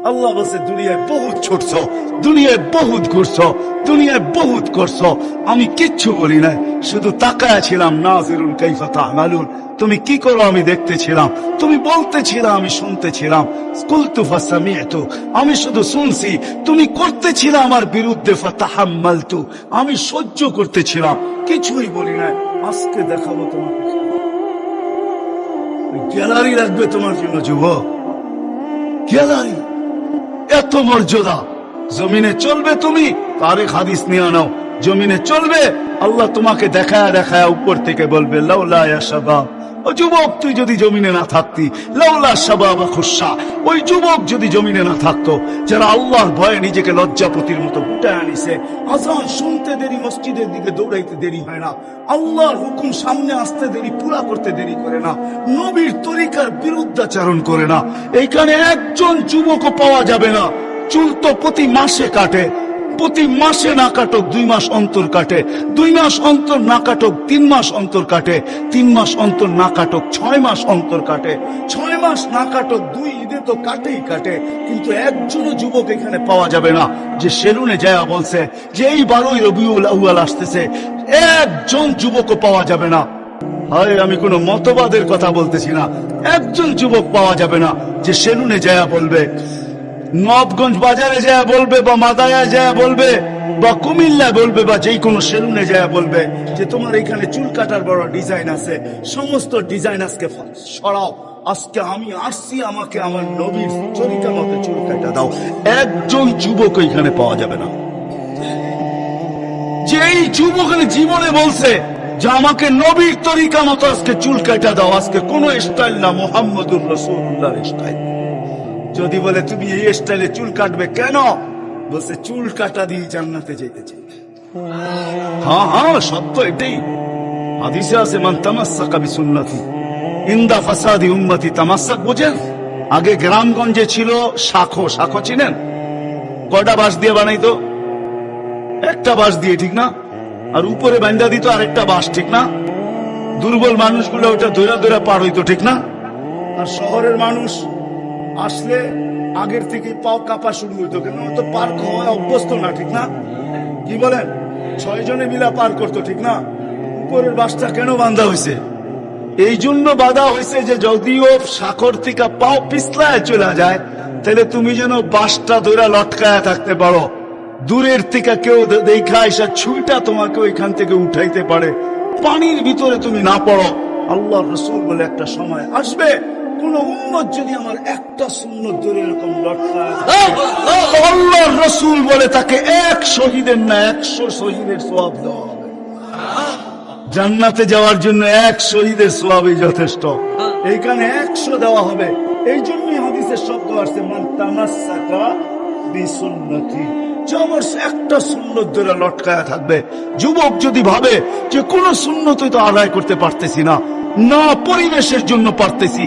আল্লাহ বলছে দুনিয়ায় বহুত ছুটছ, দুনিয়ায় বহুত ঘুরছ, দুনিয়ায় বহুত করছ, আমি কিচ্ছু বলি নাই, শুধু তাকায় ছিলাম। নাযিরুন কাইফা তা'মালুন, তুমি কি করো আমি দেখতেছিলাম, তুমি বলতেছিলাম আমি শুনতেছিলাম। কুলতু ফাসামি'তু, আমি শুধু শুনছি, তুমি করতেছিলে আমার বিরুদ্ধে। ফাতাহাম্মালতু, আমি সহ্য করতেছিলাম, কিছুই বলি নাই। আজকে দেখাবো তোমাকে, গ্যালারি রাখবে তোমার জন্য যুবক, গ্যালারি। এত মর্যাদা জমিনে চলবে তুমি, তারিখ হাদিস নিয়ে আনাও, জমিনে চলবে। আল্লাহ তোমাকে দেখায় দেখায় উপর থেকে বলবে লাউলা ইয়া শাবাব, ও যুবক তুই যদি জমিনে না থাকতি, লাউলা শাবাব খুশা, ওই যুবক যদি জমিনে না থাকতো, যারা আল্লাহর ভয়ে নিজেকে লজ্জাপতির মতো গুটায় আনিছে। আজান শুনতে দেরি, মসজিদের দিকে দৌড়াইতে দেরি হয় না, আল্লাহর হুকুম সামনে আসতে দেরি, পুরা করতে দেরি করে না, নবীর তরিকার বিরুদ্ধাচরণ করে না। এইখানে একজন যুবকও পাওয়া যাবে না। চুল তো প্রতি মাসে কাটে, প্রতি মাসে না কাটক 2 মাস অন্তর কাটে, 2 মাস অন্তর না কাটক 3 মাস অন্তর কাটে, 3 মাস অন্তর না কাটক 6 মাস অন্তর কাটে, 6 মাস না কাটক 2 ঈদে তো কাটেই কাটে। কিন্তু একজনও যুবক এখানে পাওয়া যাবে না যে সেলুনে যায় বলছে যে এই 12ই রবিউল আউয়াল আসতেছে, একজন যুবকও পাওয়া যাবে না। হয় আমি কোনো মতবাদের কথা বলতেছি না, একজন যুবক পাওয়া যাবে না যে সেলুনে যায় বলবে, নবগঞ্জ বাজারে যায় বলবে, বা মাদায়া যায় বলবে, বা কুমিল্লা বলবে, বা যে কোনো সেলুনে যায় বলবে যে তোমার এখানে চুল কাটার বড় ডিজাইন আছে, সমস্ত ডিজাইন আজকে সরাও, আজকে আমি আসছি, আমাকে আমার নবীর তরিকা মতো চুল কাটা দাও। একজন যুবক এখানে পাওয়া যাবে না যে এই যুবক জীবনে বলছে যে আমাকে নবীর তরিকা মতো আজকে চুল কাটা দাও। আজকে কোন স্টাইল না, মুহাম্মদুর রাসূলুল্লাহর স্টাইল। যদি বলে তুমি এই স্টাইলে চুল কাটবে কেন, বলছে চুল কাটা দিয়ে জান্নাতে যেতে চাই। হ্যাঁ হ্যাঁ সত্য এটাই, হাদিসে আছে মান তামাসসাকা বিসুন্নতি ইনদা ফাসাদি উম্মতি তামাসসাক। বুঝেন, আগে গ্রামগঞ্জে ছিল শাখো, শাখো চিনেন? কয়টা বাঁশ দিয়ে বানাইতো? একটা বাঁশ দিয়ে, ঠিক না? আর উপরে বান্ধা দিত আরেকটা বাঁশ, ঠিক না? দুর্বল মানুষগুলো ওটা ধৈরা ধৈরা পার হইতো, ঠিক না? আর শহরের মানুষ আসলে আগের থেকে পাও কাঁপা শুরু হইতো, কেন তো পার হওয়া অভ্যস্ত না, ঠিক না? কি বলেন? 6 জনে মিলা পার করতো, ঠিক না? উপরের বাসটা কেন বাঁধা হয়েছে? এই জন্য বাঁধা হয়েছে যে যদিও সাকর থেকে পাও পিছলায় চলে যায়, তাহলে তুমি যেন বাসটা ধরে লটকায় থাকতে পারো, দূরের থেকে কেউ দেখা এসে ছুঁইটা তোমাকে ওইখান থেকে উঠাইতে পারে, পানির ভিতরে তুমি না পড়ো। আল্লাহ রসুল বলে একটা সময় আসবে, কোন উম্মত যদি আমার একটা সুন্নত ধরে এরকম লটকায়, আল্লাহ রসুল বলে তাকে 1 শহীদের না 100 শহীদের সওয়াব দেওয়া হবে। জান্নাতে যাওয়ার জন্য 1 শহীদের সওয়াবই যথেষ্ট, এইখানে 100 দেওয়া হবে। এই জন্যই হাদিসের শব্দ আসছে মান তামাসসাকা বিসুন্নতি, যে আমার একটা সুন্নত ধরে লটকায়া থাকবে। যুবক যদি ভাবে যে কোন সুন্নতই তো আদায় করতে পারতেছি না, না পরিবেশের জন্য পারতেছি,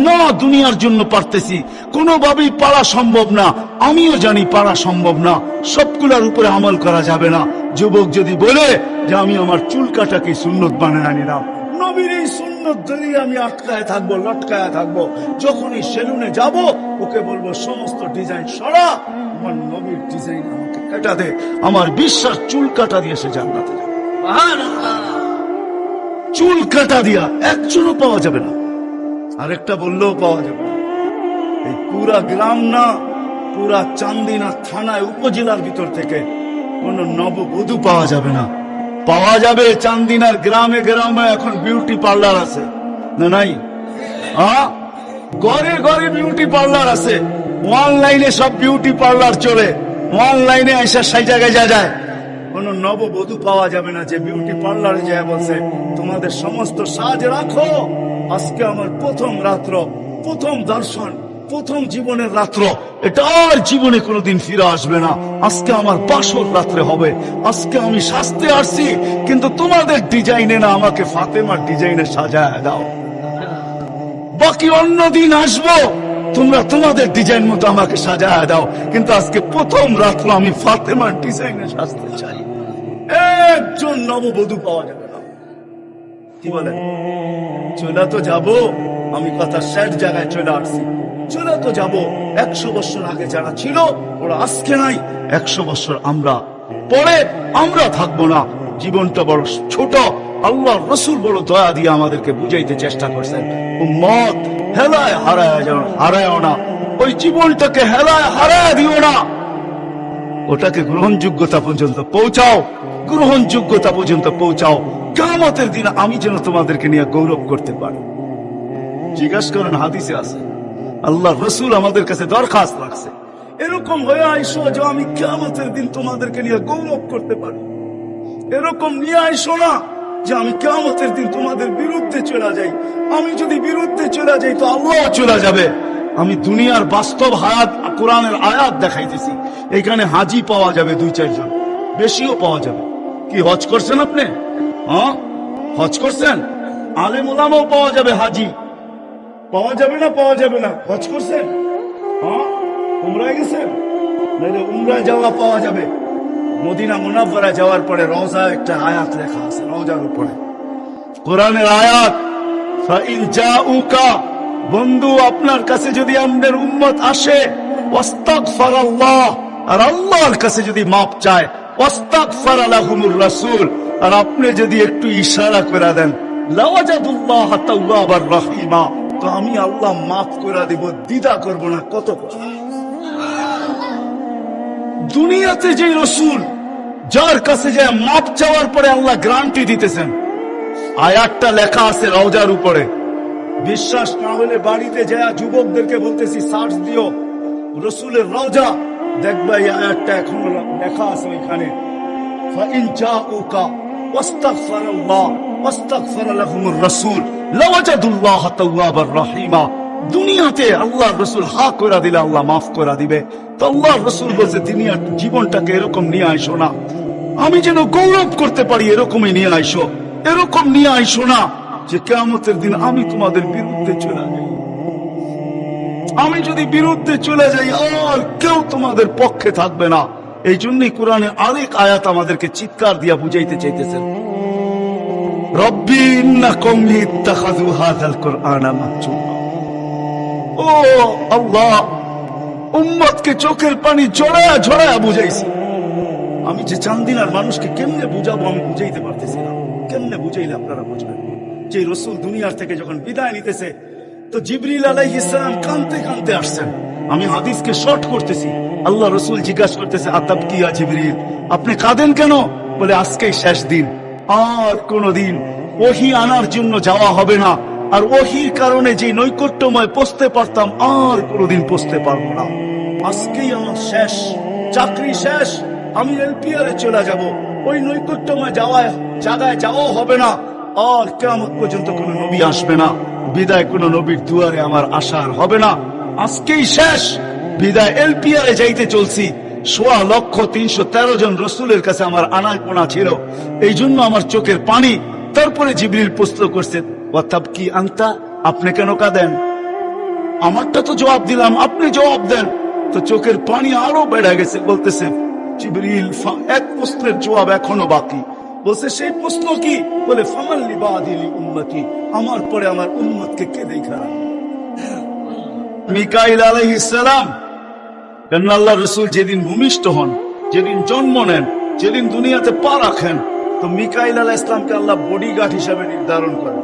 না দুনিয়ার জন্য পারতেছি, কোনোভাবেই পারা সম্ভব না, আমিও জানি পারা সম্ভব না, সবগুলার উপরে আমল করা যাবে না। যুবক যদি বলে যে আমি আমার চুল কাটাকে সুন্নত বানায় নিলাম, নবীর এই সুন্নত ধরে আমি আটকায় থাকবো, লটকায় থাকবো, যখনই সেলুনে যাব ওকে বলবো সমস্ত ডিজাইন সরা, আমার নবীর ডিজাইন আমাকে কাটা দে, আমার বিশ্বাস চুল কাটা দিয়ে সে জান্নাতে যাবে। চুল কাটা দিয়া একজনও পাওয়া যাবে না, আরেকটা বললেও পাওয়া যাবে না। এই পুরা গ্রাম না, পুরা চান্দিনা থানায় উপজেলার ভিতর থেকে কোন নববধূ পাওয়া যাবে না। পাওয়া যাবে চান্দিনার গ্রামে গ্রামে এখন বিউটি পার্লার আছে না নাই? ঘরে ঘরে বিউটি পার্লার আছে, অনলাইনে সব বিউটি পার্লার চলে, অনলাইনে এসে সেই জায়গায় যায়। কোন নববধূ পাওয়া যাবে না যে বিউটি পার্লারে যায় বলছে তোমাদের সমস্ত সাজ রাখো, আজকে আমার প্রথম রাত্র, প্রথম দর্শন, প্রথম জীবনের রাত্র, এটা আর জীবনে কোনোদিন ফিরে আসবে না। আজকে আমার বাসর রাত্রে হবে, আজকে আমি সাজতে আসছি, কিন্তু তোমাদের ডিজাইনে না, আমাকে ফাতেমার ডিজাইনে সাজায় দাও। বাকি অন্য দিন আসবো, তোমরা তোমাদের ডিজাইন মতো আমাকে সাজায় দাও, কিন্তু আজকে প্রথম রাত্র আমি ফাতেমার ডিজাইনে সাজতে চাই। একজন নববধূ পাওয়া যাবে না। কি বলেন? চলে তো যাব, আমি কথা শেষ জায়গায় চলে আসছি। চলে তো যাব। 100 বছর আগে যারা ছিল ওরা আজকে নাই, 100 বছর আমরা পরে আমরা থাকবো না। জীবনটা বড় ছোট। আল্লাহ রসুল বড় দয়া দিয়ে আমাদেরকে বুঝাইতে চেষ্টা করছেন, উম্মত হেলায় হারায় না, ওই জীবনটাকে হেলায় হারায় দিও না, ওটাকে গ্রহণযোগ্যতা পর্যন্ত পৌঁছাও, গ্রহণযোগ্যতা পর্যন্ত পৌঁছাও। কিয়ামতের দিন আমি যেন তোমাদেরকে নিয়ে গৌরব করতে পারি। জিজ্ঞাসা করেন, হাদিসে আছে, আল্লাহ রসুল আমাদের কাছে দরখাস্ত রাখছে, এরকম হয়ে আইসো যে আমি কিয়ামতের দিন তোমাদেরকে নিয়ে গৌরব করতে পারি। এরকম নিয়ে আইসো না যে আমি কিয়ামতের দিন তোমাদের বিরুদ্ধে চলে যাই। আমি যদি বিরুদ্ধে চলে যাই তো আল্লাহ চলে যাবে। আমি দুনিয়ার বাস্তব হায়াত, কোরআনের আয়াত দেখাইতেছি। এখানে হাজি পাওয়া যাবে 2-4 জন, বেশিও পাওয়া যাবে। কি হজ করছেন আপনি? হ্যাঁ, হজ করছেন? আলেম ওলামাও পাওয়া যাবে, হাজি পাওয়া যাবে না? পাওয়া যাবে না? হজ করছেন? হ্যাঁ, উমরায় গেছেন? উমরায় যাওয়া পাওয়া যাবে। মদিনা মুনাফফারা যাওয়ার পরে রওজা একটা আয়াত লেখা আছে, রওজার উপরে কোরআনের আয়াত, ফাইন জাউকা, বন্ধু আপনার কাছে যদি আমাদের উম্মত আসে, ওয়াস্তাগফিরাল্লাহ, আর আল্লাহর কাছে যদি মাপ চায়, ওয়াস্তাগফারা লাহুমুর রাসূল, আর আপনি যদি একটু ইশারা করে দেন, লাওয়াজাদুল্লাহ তাওয়াবার রহিমা, তো আমি আল্লাহ মাফ করে দিব, দ্বিধা করব না। কত দুনিয়াতে যে রসুল যার কাছে যে মাপ চাওয়ার পরে আল্লাহ গ্যারান্টি দিতেছেন, আয়াতটা লেখা আছে রওজার উপরে। বিশ্বাস না হলে বাড়িতে যায় যুবকদেরকে বলতেছি, সার্চ দিও রসুলের রওজা, দেখবা এই আয়াতটা এখনো লেখা আছে ওইখানে। ফাইন জাউকা ওয়াস্তাগফিরাল্লাহ ওয়াস্তাগফিরা লাহুমুর রাসূল লাওয়াজাদুল্লাহ তাওয়াবার রহিমা। দুনিয়াতে আল্লাহর রসুল হা করে দিলে আল্লাহ মাফ করে দিবে। তো আল্লাহর রসুল বলছে, দুনিয়ার জীবনটাকে এরকম নিয়ে আইসো না, আমি যেন গৌরব করতে পারি, এরকমই নিয়ে আইসো। এরকম নিয়ে আইসো না যে কিয়ামতের দিন আমি তোমাদের বিরুদ্ধে চলে যাই। আমি যদি বিরুদ্ধে চলে যাই আর কেউ তোমাদের পক্ষে থাকবে না। এই জন্যই কোরআনে আরেক আয়াত আমাদেরকে চিৎকার দিয়া বুঝাইতে চাইতেছেন, রব্বি ইন্না কওমি ইত্তাখাযু হাযাল কুরআনা মাহজুরা। ও আল্লাহ, উম্মতকে চোখের পানি ঝরায়া ঝরায়া বুঝাইছি। আমি যে চান্দিনার মানুষকে কেমনে বুঝাবো আমি বুঝাইতে পারতেছি না। কেমনে বুঝাইলে আপনারা বুঝবেন? যে রসুল দুনিয়ার থেকে যখন বিদায় নিতেছে, তো জিবরিল আলাইহিস সালাম কাঁদতে কাঁদতে আসছেন। আমি হাদিসকে শর্ট করতেছি। আল্লাহ রসুল জিজ্ঞাসা করতেছে, আতাব কিয়া জিবরিল, আপনি কাঁদেন কেন? বলে আজকেই শেষ দিন, আর কোনদিন ওহী আনার জন্য যাওয়া হবে না। আর ওহীর কারণে যে নৈকট্যময় পৌঁছতে পারতাম, আর কোনদিন পৌঁছতে পারবো না। আজকেই আমার শেষ, চাকরি শেষ, আমি এলপিআরে চলে যাব। ওই নৈকট্যময় জায়গায় যাওয়া হবে না। আর কিয়ামত পর্যন্ত কোন নবী আসবে না। বিদায় কোন নবীর দুয়ারে আমার আশা হবে না। আজকেই শেষ, বিদায় এলপিআরে যাইতে চলছি। 16,313 জন রসুলের কাছে আমার আনাগোনা ছিল, এই জন্য আমার চোখের পানি। তারপরে জিবরিল প্রশ্ন করছে, ওয়াতাব কি আনতা, আপনি কেন কাঁদেন? আমারটা তো জবাব দিলাম, আপনি জবাব দেন। তো চোখের পানি আরো বেড়ে গেছে। বলতেছে জিবরিল, এক প্রশ্নের জবাব এখনো বাকি। বলছে, সেই প্রশ্ন কি? বলে ফামাল লিবাদিল উম্মতি, আমার পরে আমার উম্মতকে কে দেখা? মিকাইল আলাইহিস সালাম, কেন আল্লাহ রসুল যেদিন ভূমিষ্ঠ হন, যেদিন জন্ম নেন, যেদিন দুনিয়াতে পা রাখেন, তো মিকাইল আলাইহিস সালামকে আল্লাহ বডিগার্ড হিসাবে নির্ধারণ করেন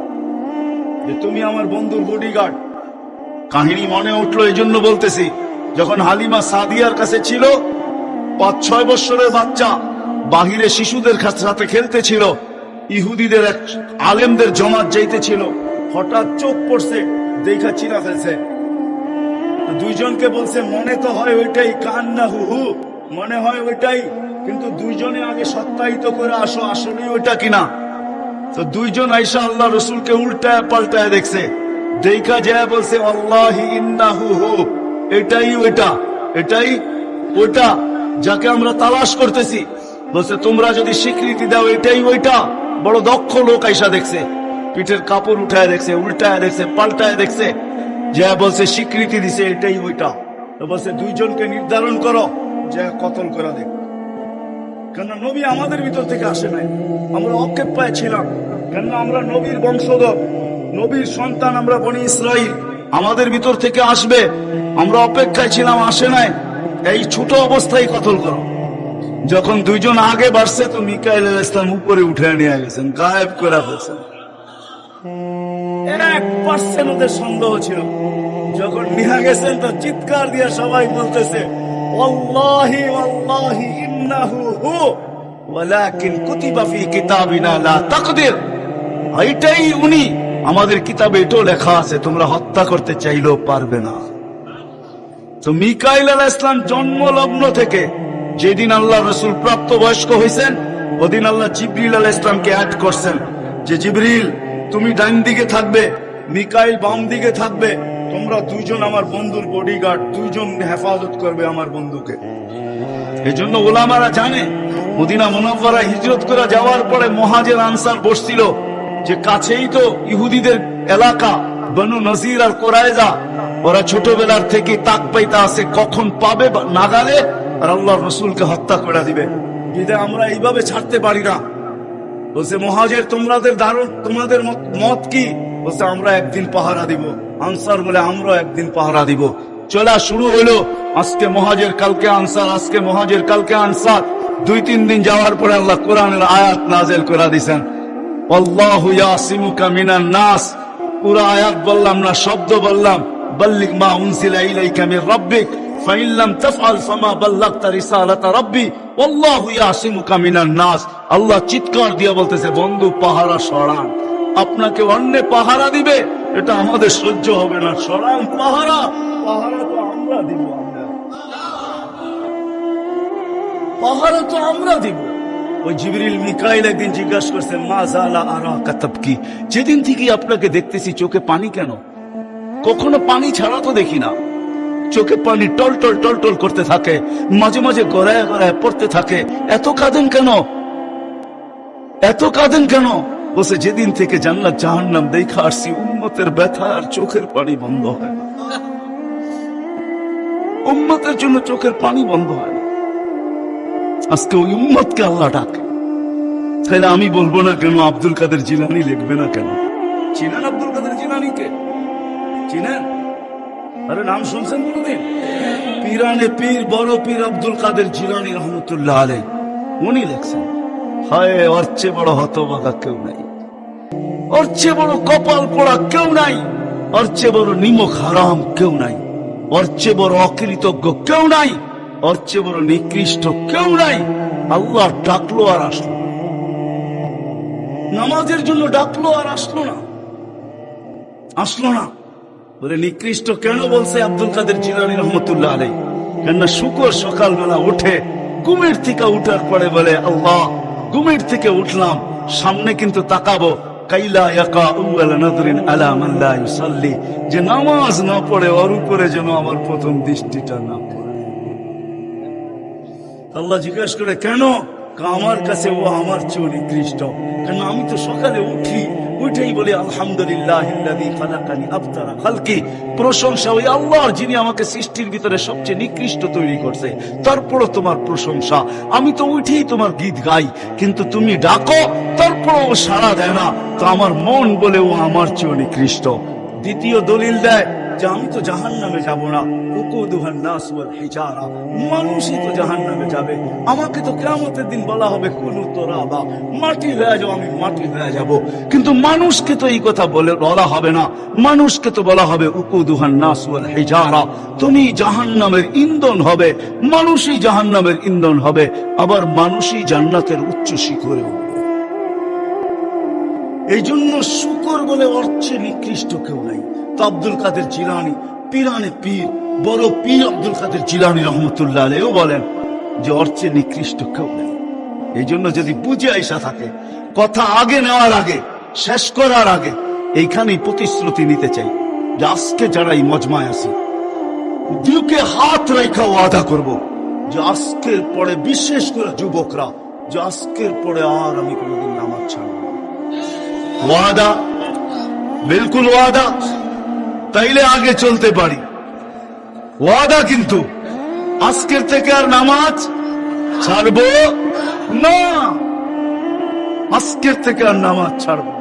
যে তুমি আমার বন্ধুর বডিগার্ড। কাহিনী মনে উঠলো, এই জন্য বলতেছি। যখন হালিমা সাদিয়ার কাছে ছিল, 5-6 বছরের বাচ্চা, বাহিরে শিশুদের সাথে খেলতেছিল, ইহুদিদের এক আলেমদের জমাত যাইতেছিল, হঠাৎ চোখ পড়ছে, দেখা চিনা ফেলছে। দুইজনকে বলছে, মনে তো হয় ওইটাই, কান্না হু মনে হয় ওইটাই, কিন্তু দুইজনে আগে সত্যায়িত করে আসো আসলে ওইটা কিনা। তো দুইজন আইসা আল্লাহ রসুলকে উল্টায় পাল্টায় দেখছে, দেখা যায় বলছে, আল্লাহি ইন্নাহু হু, এটাই ওইটা, এটাই ওইটা যাকে আমরা তালাশ করতেছি। বলছে, তোমরা যদি স্বীকৃতি দাও এটাই ওইটা। বড় দক্ষ লোক আইসা দেখছে, পিঠের কাপড় উঠায় দেখছে, উল্টায় দেখছে, পাল্টায় দেখছে, যে বলছে স্বীকৃতি দিছে এটাই ওইটা। তো বলছে, দুইজনকে নির্ধারণ করো, যে কতল করে দেখ। কেন নবী আমাদের ভিতর থেকে আসে নাই, আমরা অক্ষেপ পায় ছিলাম। কেন আমরা নবীর বংশধর, নবীর সন্তান আমরা বনি ইসরাইল, আমাদের ভিতর থেকে আসবে, আমরা অপেক্ষায় ছিলাম, আসে নাই। এই ছোট অবস্থায় কতল করো। যখন দুইজন আগে বাড়ছে তো মিকাইল আলাইহিস সালাম উপরে উঠে নিয়ে গেছেন, গায়েব করে ফেলছেন। 1% ওদের সন্দেহ ছিল। যখন নিয়ে গেছেন তো চিৎকার দিয়ে সবাই বলতেছে ওয়াল্লাহি ওয়াল্লাহি ইন্নাহু হু ওয়ালাকিন কুতিবা ফি কিতাবিনা লা তাকদির। এইটাই উনি, আমাদের কিতাবে এটাও লেখা আছে, তোমরা হত্যা করতে চাইলেও পারবে না। তো মিকাইল আলাইহিস সালাম জন্মলগ্ন থেকে যেদিন আল্লাহ রাসূল প্রাপ্তবয়স্ক হয়েছেন ওদিন আল্লাহ জিবরিল আলাইহিস সালামকে অ্যাড করছেন যে জিবরিল তুমি ডান দিকে থাকবে, মিকাইল বাম দিকে থাকবে, তোমরা দুইজন আমার বন্ধুর বডিগার্ড, দুইজন হেফাজত করবে আমার বন্ধুকে। এই জন্য ওলামারা জানে মদিনা মুনাওয়ারা হিজরত করে যাওয়ার পরে মুহাজির আনসার বসছিল যে কাছেই তো ইহুদিদের এলাকা বনু নজির আর কোরাইজা, ওরা ছোটবেলার থেকে তাক পাইতা আছে কখন পাবে নাগালে আর আল্লাহর রাসূলকে হত্যা করে দিবে। বিধায় আমরা এইভাবে ছাড়তে পারি না। বলছে মুহাজির তোমাদের মত কি? বলছে আমরা একদিন পাহারা দিব। আনসার বলে আমরা একদিন পাহারা দিব। চলা শুরু হলো, আজকে মুহাজির কালকে আনসার, আজকে মুহাজির কালকে আনসার। 2-3 দিন যাওয়ার পরে আল্লাহ কোরআনের আয়াত নাযিল করে দিয়েছেন, আল্লাহু ইয়াসিমুকা মিনান নাস। পুরো আয়াত বললাম না, শব্দ বললাম, বাল্লিগ মা উনজিলা ইলাইকা মির রাব্বিক ফাইন লাম তাফআল ফামা বাল্লাগতা রিসালাতা রাব্বি ওয়াল্লাহু ইয়াসিমুকা মিনান নাস। আল্লাহ চিৎকার দিয়ে বলতেছে বন্ধু পাহারা সরান, আপনাকে অন্য পাহারা দিবে, এটা আমাদের সহ্য হবে না, সরান পাহারা। পাহারা তো আমরা দিব, পাহারা তো আমরা দিব। ওই জিবরিল মিকাইল একদিন জিজ্ঞাসা করছেন মা জালা আরাকা তাবকি, যেদিন থেকে আপনাকে দেখতেছি চোখে পানি কেন? কখনো পানি ছাড়া তো দেখি না, চোখে পানি টলটল টলটল করতে থাকে, মাঝে মাঝে গড়ায় গড়ায় পড়তে থাকে, এত কাঁদেন কেন? এত কাঁদেন কেন? বসে যেদিন থেকে জান্নাত জাহান্নাম দেখা আসছি উম্মতের ব্যথা আর চোখের পানি বন্ধ হয় না, উম্মতের জন্য চোখের পানি বন্ধ হয় না। আজকে ওই উম্মতকে আল্লাহ ডাকে। তাহলে আমি বলবো না কেন আব্দুল কাদের জিলানী লিখবে না কেন? চিনেন আব্দুল কাদের জিলানীকে? চিনেন? আরে নাম শুনছেন কোনদিন? পীরানে পীর বড় পীর আব্দুল কাদের জিলানী রহমতুল্লাহ আলাইহি, উনি লেখছেন হায় ওর চেয়ে বড় হতভাগা কেউ নাই, ওর চেয়ে বড় কপাল পোড়া কেউ নাই, ওর চেয়ে বড় নিমক হারাম কেউ নাই, ওর চেয়ে বড় অকৃতজ্ঞ কেউ নাই, ওর চেয়ে বড় নিকৃষ্ট কেউ নাই। আল্লাহ ডাকলো আর আসলো, নামাজের জন্য ডাকলো আর আসলো না, আসলো না। বলে নিকৃষ্ট কেন বলছে আব্দুল কাদের জিলানী রহমতুল্লাহ আলাইহি? কেননা শুকর সকালবেলা উঠে ঘুমের থেকে উঠার পরে বলে আল্লাহ ঘুমের থেকে উঠলাম, সামনে কিন্তু তাকাবো, কাইলা ইয়াকা আউয়াল নাযরিন আলা মান লা ইউসাল্লি, যে নামাজ না পড়ে ওর উপরে যেন আমার প্রথম দৃষ্টিটা না পড়ে। আল্লাহ জিজ্ঞাসা করে কেন? আমার কাছে ও আমার চেয়ে নিকৃষ্ট, কারণ আমি তো সকালে উঠি, উঠেই বলি আলহামদুলিল্লাহিল্লাযী খালাকানি আফতারা খালকি, প্রশংসা ওই আল্লাহর যিনি আমাকে সৃষ্টির ভিতরে সবচেয়ে নিকৃষ্ট তৈরি করছে, তারপরও তোমার প্রশংসা। আমি তো উঠেই তোমার গীত গাই, কিন্তু তুমি ডাকো তারপরও ও সাড়া দেয় না, তো আমার মন বলে ও আমার চেয়ে নিকৃষ্ট। দ্বিতীয় দলিল দেয় যে আমি তো জাহান্নামে যাব না, উকুদুহান নাস ওয়াল হিজারা, মানুষই তো জাহান্নামে যাবে, আমাকে তো কিয়ামতের দিন বলা হবে কুনু তুরাবা, মাটি হয়ে যাও, আমি মাটি হয়ে যাব। কিন্তু মানুষকে তো এই কথা বলা হবে না, মানুষকে তো বলা হবে উকুদুহান নাস ওয়াল হিজারা, তুমি জাহান্নামের ইন্ধন হবে, মানুষই জাহান্নামের ইন্ধন হবে, আবার মানুষই জান্নাতের উচ্চ শিখরে উঠবে। এই জন্য শুকর বলে অর্থে নিকৃষ্ট কেউ নাই। তো আব্দুল কাদের জিলানী পীরানে পীর বড় পীর আব্দুল কাদের জিলানী রহমতুল্লাহ আলাইহি বলেন যে অর্থে নিকৃষ্ট কেউ নাই। এই জন্য যদি বুঝে আইসা থাকে, কথা আগে নেওয়ার আগে, শেষ করার আগে এইখানেই প্রতিশ্রুতি নিতে চাই যে আজকে যারা এই মজমায় আছি দিকে হাত রেখা ওয়াদা করব যে আজকের পরে, বিশেষ করে যুবকরা, যে আজকের পরে আর আমি কোনোদিন নামাজ ছাড়ব না। ওয়াদা, বিলকুল ওয়াদা, তাইলে আগে চলতে পারি। ওয়াদা কিন্তু আজকের থেকে আর নামাজ ছাড়বো না, আজকের থেকে আর নামাজ ছাড়বো।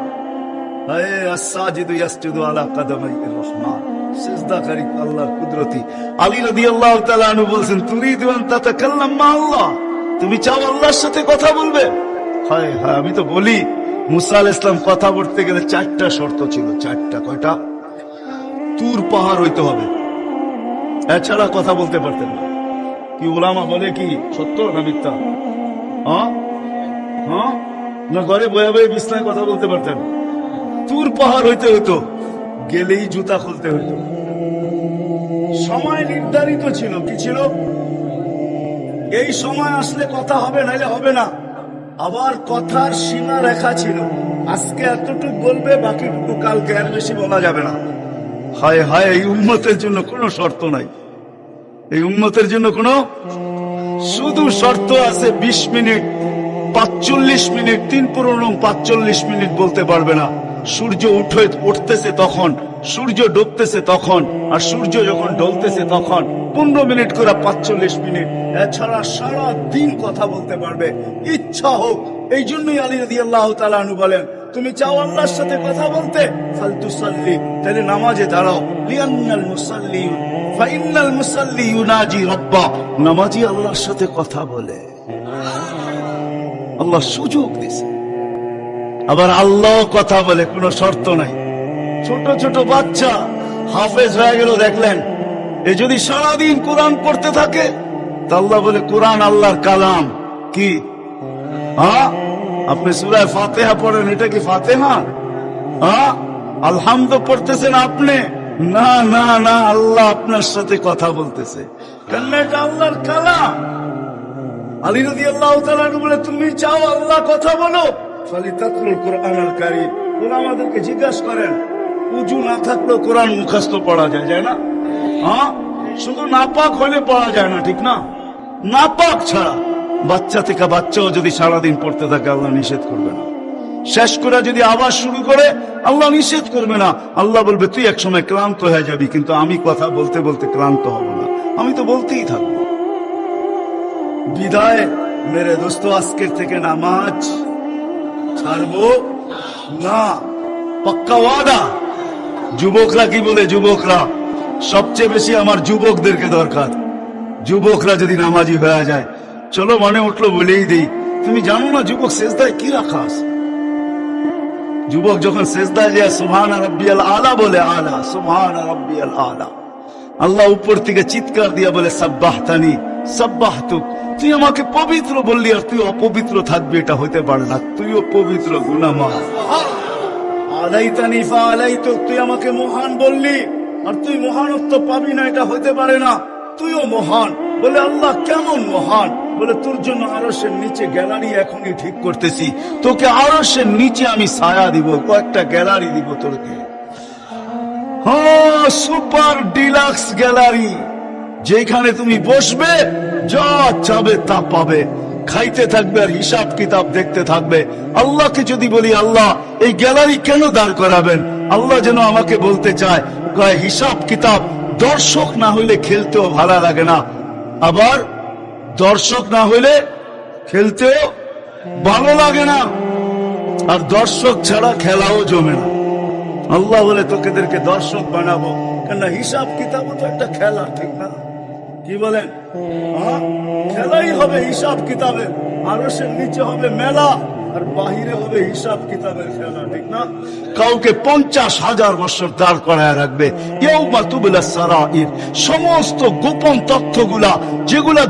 হায় আস-সাজিদু ইয়াসজুদু আলা কাদামাইর রহমান, সিজদাকারী আল্লাহর কুদরতি। আলী রাদিয়াল্লাহু তাআলা আনহু বলেন, তুরিদু আন তাতাকাল্লাম মা আল্লাহ, তুমি চাও আল্লাহর সাথে কথা বলবে? হায় হায়, আমি তো বলি মুসা আলাইহিস সালাম কথা বলতে গেলে 4টা শর্ত ছিল। 4টা। কয়টা? তুর পাহাড় হইতে হবে, এছাড়া কথা বলতে পারতেন না। কি ওলামা বলে কি সত্য না মিথ্যা? হ্যাঁ হ্যাঁ, না ঘরে বয়ে বয়ে বিছনায় কথা বলতে পারতেন? তুর পাহাড় হইতে হতো, গেলেই জুতা খুলতে হতো। সময় নির্ধারিত ছিল। কি ছিল? এই সময় আসলে কথা হবে, নাইলে হবে না। আবার কথার সীমা রেখা ছিল, আজকে এতটুকু বলবে, বাকিটুকু কালকে, আর বেশি বলা যাবে না। হায় হায়, এই উম্মতের জন্য কোনো শর্ত নাই। এই উম্মতের জন্য কোনো শুধু শর্ত আছে 20 মিনিট, 45 মিনিট, 3 × 45 বলতে পারবে না। সূর্য উঠতেছে তখন, সূর্য ডুবতেছে তখন, আর সূর্য যখন ডলতেছে তখন 15 মিনিট করে 45 মিনিট। এছাড়া সারা দিন কথা বলতে পারবে, ইচ্ছা হোক। এই জন্যই আলী রাদিয়াল্লাহু তাআলা আনহু বলেন, তুমি চাও আল্লাহর সাথে কথা বলতে, ফালতুসাল্লি, তাহলে নামাজে দাঁড়াও। লিআন্নাল মুসাল্লি ফাইন্নাল মুসাল্লি ইউনাজি রাব্বা, নামাজি আল্লাহর সাথে কথা বলে। আল্লাহ সুযোগ দিয়েছে। আবার আল্লাহ কথা বলে, কোনো শর্ত নাই। ছোট ছোট বাচ্চা হাফেজ হয়ে গেল, দেখলেন। এ যদি সারাদিন কোরআন পড়তে থাকে, তা আল্লাহ বলে কোরআন আল্লাহর কালাম। কি? হ্যাঁ, আপনি সূরা ফাতিহা পড়েন, এটা কি ফাতিহা? হ্যাঁ, আলহামদু পড়তেছেন আপনি? না না না, আল্লাহ আপনার সাথে কথা বলতেছে, কেন? এটা আল্লাহর কালাম। আলী রাদিয়াল্লাহু তাআলা বলে, তুমি চাও আল্লাহ কথা বলো, ফালিতাতলুল কুরআনুল কারীম। ওরা আমাদেরকে জিজ্ঞাসা করেন, উযু না থাকলেও কোরআন মুখস্থ পড়া যায় না? হ্যাঁ, শুধু নাপাক হলে পড়া যায় না, ঠিক না? নাপাক ছাড়া বাচ্চা থেকে বাচ্চাও যদি সারাদিন পড়তে থাকে, আল্লাহ নিষেধ করবে না। শেষ করে যদি আবার শুরু করে, আল্লাহ নিষেধ করবে না। আল্লাহ বলবে, তুই একসময় ক্লান্ত হয়ে যাবি, কিন্তু আমি কথা বলতে বলতে ক্লান্ত হব না, আমি তো বলতেই থাকবো। বিদায় মেরে দোস্ত, আজকের থেকে নামাজ ছাড়বো না, পাক্কা ওয়াদা। যুবকরা কি বলে? যুবকরা সবচেয়ে বেশি আমার যুবকদেরকে দরকার। যুবকরা যদি নামাজি হয়ে যায়, চলো মনে উঠলো বলেই দেই, তুমি জানো না যুবক সেজদায় কি রাখা আছে? যুবক যখন সেজদায় যায় সুবহান রাব্বিয়াল আলা বলে, আলা সুবহান রাব্বিয়াল আলা, আল্লাহ উপর থেকে চিৎকার দিয়া বলে, সাব্বাহতানি সাব্বাহতুক, তুই আমাকে পবিত্র বললি, আর তুই অপবিত্র থাকবি, এটা হইতে পারে না। তুইও পবিত্র, গুনাহগার। আলাইতানি ফাআলাইতুক, তুই আমাকে মহান বললি, আর তুই মহানত্ব পাবি না, এটা হইতে পারে না। তুইও মহান। বলে, আল্লাহ কেমন মহান? বলে, তোর জন্য আরশের নিচে গ্যালারি এখনই ঠিক করতেছি, তোকে আরশের নিচে আমি ছায়া দিব, কয়েকটা গ্যালারি দিব তোকে। হ্যাঁ, সুপার ডিলাক্স গ্যালারি, যেখানে তুমি বসবে, যা চাবে তা পাবে, খাইতে থাকবে আর হিসাব কিতাব দেখতে থাকবে। আল্লাহকে যদি বলি, আল্লাহ এই গ্যালারি কেন দাঁড় করাবেন? আল্লাহ যেন আমাকে বলতে চায়, হিসাব কিতাব, দর্শক না হইলে খেলতেও ভালো লাগে না, আবার দর্শক না হইলে খেলতেও ভালো লাগে না, আর দর্শক ছাড়া খেলাও জমে না। আল্লাহ বলে, তোকেদেরকে দর্শক বানাবো, কেন? হিসাব কিতাবও তো একটা খেলা, ঠিক না? কি বলেন? খেলাই হবে হিসাব কিতাবের, আরশের নিচে হবে মেলা, আর বাহিরে হবে হিসাব কিতাবের খেলা, ঠিক না? কাউকে 50,000 বছর দাঁড় করায় রাখবে। ইয়াউমা তুবলাস সারাইর, সমস্ত গোপন তথ্যগুলা যেগুলা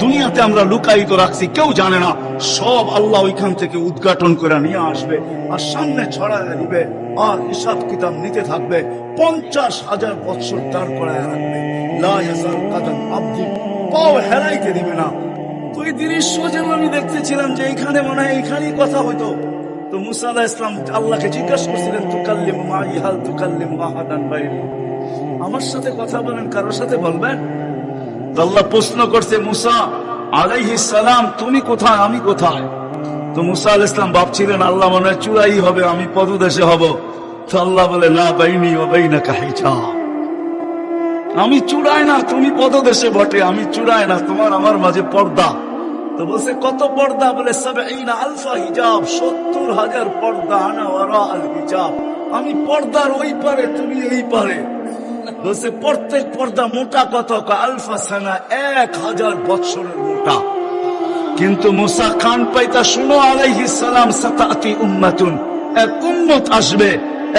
দুনিয়াতে আমরা লুকায়িত রাখছি, কেউ জানে না, সব আল্লাহ ওইখান থেকে উদ্ঘাটন করে নিয়ে আসবে, আর সামনে ছড়ায় দিবে, আর হিসাব কিতাব নিতে থাকবে। 50,000 বছর দাঁড় করায় রাখবে। লা ইয়াজাল কাদাম আবদি, পাও হেরাইতে দিবে না। তুই দৃশ্য যেন আমি দেখতেছিলাম যে এইখানে মনে হয় এইখানেই কথা হইতো। তো মুসা আলাইহিস সালাম আল্লাহকে জিজ্ঞাসা করছিলেন, তুকাল্লিমু মাই হাল তুকাল্লিমু আহাদান বাইরি, আমার সাথে কথা বলেন, কারোর সাথে বলবেন? তো আল্লাহ প্রশ্ন করছে, মুসা আলাইহিস সালাম, তুমি কোথায়, আমি কোথায়? তো মুসা আলাইহিস সালাম ভাবছিলেন, আল্লাহ মনে হয় চূড়াই হবে, আমি পদদেশে হব। তো আল্লাহ বলে, লা বাইনি ওয়া বাইনাকা হিজাব, আমি চূড়ায় না, তুমি পদদেশে বটে, আমি চূড়ায় না, তোমার আমার মাঝে পর্দা। তো বলছে কত পর্দা? বলে ৭০,০০০ হিজাব, ৭০,০০০ পর্দা। আনা ওয়ারা আল হিজাব, আমি পর্দার ওই পারে, তুমি এই পারে। বলছে প্রত্যেক পর্দা মোটা কত? আলফা সানা, ১,০০০ বৎসরের মোটা। কিন্তু মুসা খান পাইতা, শুনো আলাইহিস সালাম, সাতাতি উম্মাতুন, এক উম্মত আসবে,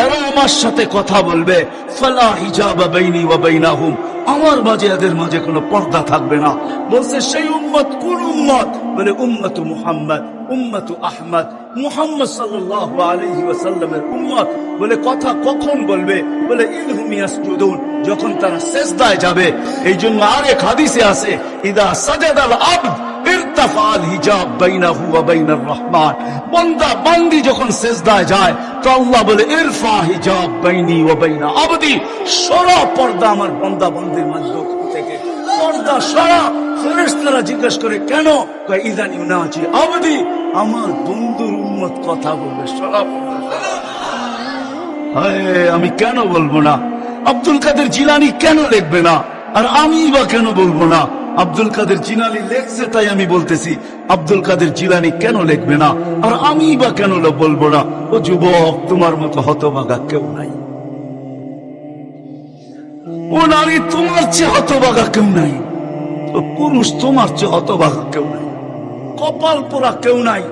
এরা আমার সাথে কথা বলবে, ফালা হিজাবা বাইনি ওয়া বাইনাহুম, আমার মাঝে এদের মাঝে কোনো পর্দা থাকবে না। বলছে সেই উম্মত কোন উম্মত? বলে উম্মতু মুহাম্মদ, উম্মতু আহমদ, মুহাম্মদ সাল্লাল্লাহু আলাইহি ওয়াসাল্লামের উম্মত। বলে কথা কখন বলবে? বলে ইনহুম ইয়াসজুদুন, যখন তারা সিজদায় যাবে। এই জন্য আরেক হাদিসে আছে, ইদা সাজাদাল আবদ ইরতাফাল হিজাব বাইনাহু ওয়া বাইনার রহমান, বান্দা বান্দি যখন সিজদায় যায় তো আল্লাহ বলে ইরফা হিজাব বাইনি ওয়া বাইনা আবদি, সরা পর্দা আমার বান্দা বান্দির মধ্যে থেকে, পর্দা সরা। ফেরেশতারা জিজ্ঞেস করে কেন? কয় ইযান ইউনাজি আবদি, আমার বন্ধুর উম্মত কথা বলবে, সরা পর্দা। হায়, আমি কেন বলবো না? আব্দুল কাদের জিলানী কেন লিখবে না? আর আমি বা কেন বলবো না? আব্দুল কাদের জিলানী লেখছে তাই আমি বলতেছি, আব্দুল কাদের জিলানী কেন লিখবে না? আর আমি বা কেন বলবো না? ও যুবক, তোমার মতো হতভাগা কেউ নাই। ও নারী, তোমার চেয়ে হতভাগা কেউ নাই। ও পুরুষ, তোমার চেয়ে হতভাগা কেউ নাই। কপাল পোড়া কেউ নাই।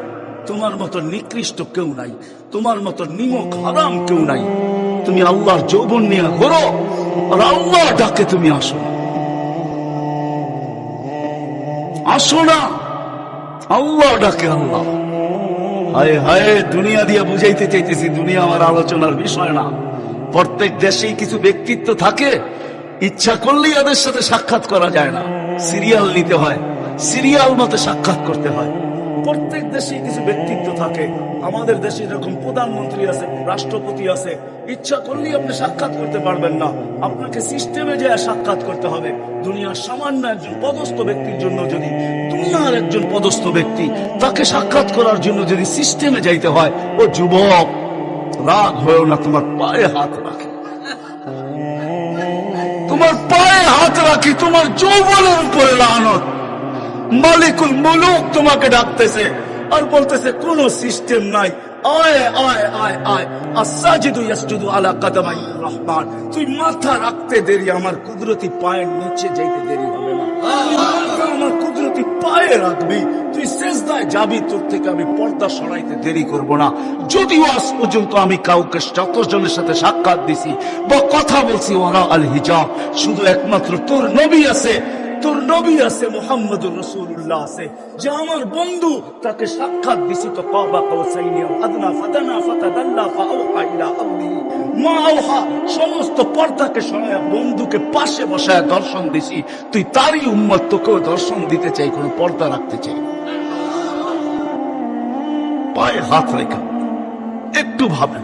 তোমার মতো নিকৃষ্ট কেউ নাই। তোমার মতো নিমক হারাম কেউ নাই। তুমি আল্লাহর যৌবন নিয়ে ঘোরো, আর আল্লাহ ডাকে তুমি আসো না। আসো না, আল্লাহ ডাকে আল্লাহ। হায় হায়, দুনিয়া দিয়ে বুঝাইতে চাইতেছি, দুনিয়া আমার আলোচনার বিষয় না। প্রত্যেক দেশেই কিছু ব্যক্তিত্ব থাকে, ইচ্ছা করলেই এদের সাথে সাক্ষাৎ করা যায় না, সিরিয়াল নিতে হয়, সিরিয়াল মতো সাক্ষাৎ করতে হয়। প্রত্যেক দেশে কিছু ব্যক্তিত্ব থাকে। আমাদের দেশে এরকম প্রধানমন্ত্রী আছে, রাষ্ট্রপতি আছে, ইচ্ছা করলেই আপনি সাক্ষাৎ করতে পারবেন না, আপনাকে সিস্টেমে যে সাক্ষাৎ করতে হবে। দুনিয়ার সামান্য একজন পদস্থ ব্যক্তির জন্য, যদি দুনিয়ার একজন পদস্থ ব্যক্তি তাকে সাক্ষাৎ করার জন্য যদি সিস্টেমে যাইতে হয়, ও যুবক, রাগ হয়েও না, তোমার পায়ে হাত রাখে, তোমার পায়ে হাত রাখি, তোমার যৌবনের উপরে লানত। মালিকুল মুলুক তোমাকে ডাকতেছে আর বলতেছে কোন সিস্টেম নাই, আয় আয় আয় আয়, আসাজিদু ইয়াসজুদু আলা কাদামাই রহমান, তুই মাথা রাখতে দেরি, আমার কুদরতি পায়ের নিচে যাইতে দেরি হবে না। আমার কুদরতি পায়ে রাখবি, তুই সিজদায় যাবি, তোর থেকে আমি পর্দা সরাইতে দেরি করব না। যদিও আজ পর্যন্ত আমি কাউকে যতজনের সাথে সাক্ষাৎ দিছি বা কথা বলছি ওয়ারা আল হিজাব, শুধু একমাত্র তোর নবী আছে, তোর নবী আছে, মুহাম্মদুর রাসূলুল্লাহ আছে, যে আমার বন্ধু, তাকে সাক্ষাৎ দিছি তো কাবা কাউসাইনি আও আদনা ফাদানা ফাতাদাল্লা ফাআওহা ইলা আবদিহি মা আওহা, সমস্ত পর্দাকে সরায়া বন্ধুকে পাশে বসায় দর্শন দিছি। তুই তারই উম্মত, তোকেও দর্শন দিতে চাই, কোনো পর্দা রাখতে চাই। পায়ে হাত রেখা একটু ভাবেন,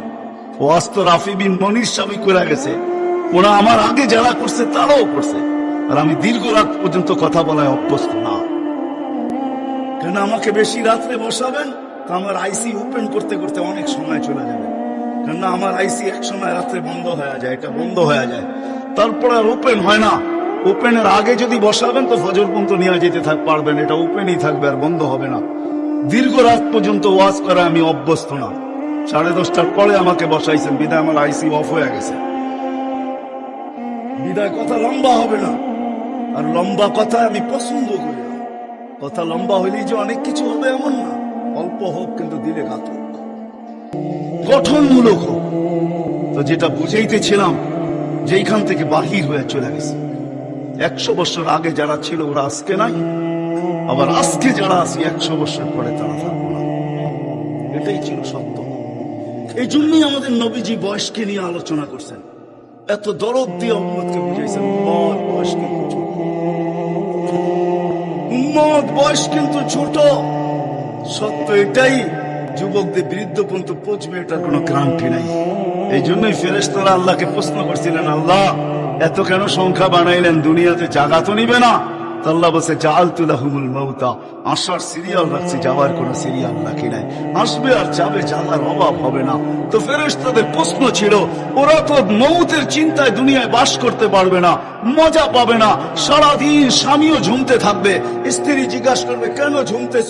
ও আজ তো রাফি বিন মনির স্বামী করে গেছে, ওরা আমার আগে যারা করছে তারাও করছে, আর আমি দীর্ঘ রাত পর্যন্ত কথা বলায় অভ্যস্ত না। কেন আমাকে বেশি রাত্রে বসাবেন? আমার আইসি ওপেন করতে করতে অনেক সময় চলে যাবে। কেন আমার আইসি এক সময় রাত্রে বন্ধ হয়ে যায়, এটা বন্ধ হয়ে যায়, তারপর আর ওপেন হয় না। ওপেনের আগে যদি বসাবেন তো ফজর পর্যন্ত নিয়ে যেতে পারবেন, এটা ওপেনই থাকবে আর বন্ধ হবে না। দীর্ঘ রাত পর্যন্ত ওয়াজ করা আমি অভ্যস্ত না। 10:30টার পরে আমাকে বসাইছেন, বিদায় আমার আইসি অফ হয়ে গেছে, বিদায় কথা লম্বা হবে না। আর লম্বা কথা আমি পছন্দ করি না। কথা লম্বা হইলেই যে অনেক কিছু হবে এমন না, অল্প হোক কিন্তু দিলে ঘাতক, গঠনমূলক হোক। তো যেটা বুঝাইতেছিলাম, যেইখান থেকে বাহির হয়ে চলে গেছে, 100 বছর আগে যারা ছিল ওরা আজকে নাই, আবার আজকে যারা আছে 100 বছর পরে তারা থাকবো না। এটাই ছিল সত্য। এই জন্যই আমাদের নবীজি বয়সকে নিয়ে আলোচনা করছেন, এত দরদ দিয়ে উম্মতকে বুঝাইছেন, উম্মত বয়স কিন্তু ছোট, উম্মত বয়স কিন্তু ছোট। সত্য এটাই, যুবকদের বৃদ্ধ পর্যন্ত পৌঁছবে এটার কোনো গ্যারান্টি নাই। এই জন্যই ফেরেশতারা আল্লাহকে প্রশ্ন করছিলেন, আল্লাহ এত কেন সংখ্যা বানাইলেন, দুনিয়াতে জায়গা তো নিবে না? আল্লাহ বলছে জাআলতু লাহুমুল মাউতা, আসার সিরিয়াল রাখছি, যাওয়ার কোনো সিরিয়াল রাখি নাই। আসবে আর যাবে, যাওয়ার অভাব হবে না। তো ফেরেশতাদের প্রশ্ন ছিল, ওরা তো মৌতের চিন্তায় দুনিয়ায় বাস করতে পারবে না, মজা পাবে না, সারাদিন স্বামীও ঝুমতে থাকবে, স্ত্রী জিজ্ঞাসা করবে কেন ঝুমতেছ,